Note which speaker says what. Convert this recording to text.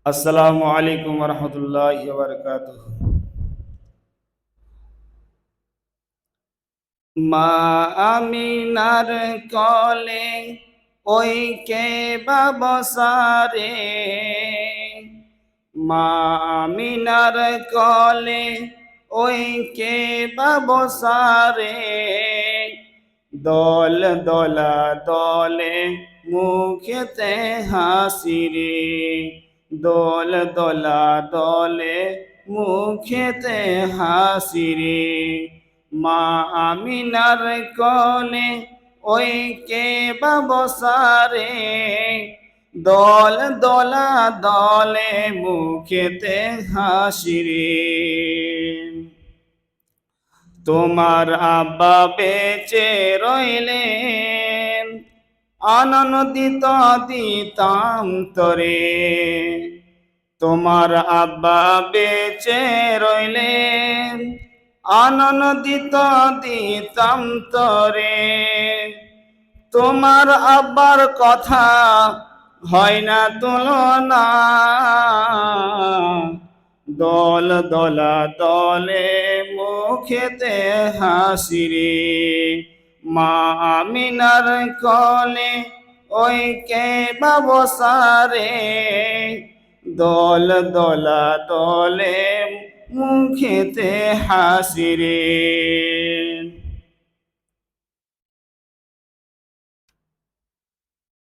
Speaker 1: আসসালামু আলাইকুম রহমতুল্লাহি ওয়া বারাকাতুহু। মা আমিনার কলে ওই কে বাবসারে, মা আমিনার কলে ওই কে বাবসারে, দল দলা দলে মুখেতে হাসিরে, দোল দোলা দলে মুখেতে হাসিরে। মা আমিনার কোলে ওই কে বাবসারে, দল দোলা দলে মুখেতে হাসিরে। তোমার আব্বা বেঁচে রইলেন, আনন্দিত দিতাম তরে। তোমার আব্বা বেঁচে রইলেন, আনন্দিত দিতাম তরে। তোমার আব্বার কথা হয় না তুলনা, দল দলা দলে মুখেতে হাসিরে। মা আমিনার কলে ওই কে বাবসারে, দল দলা দলে মুখেতে হাসিরে।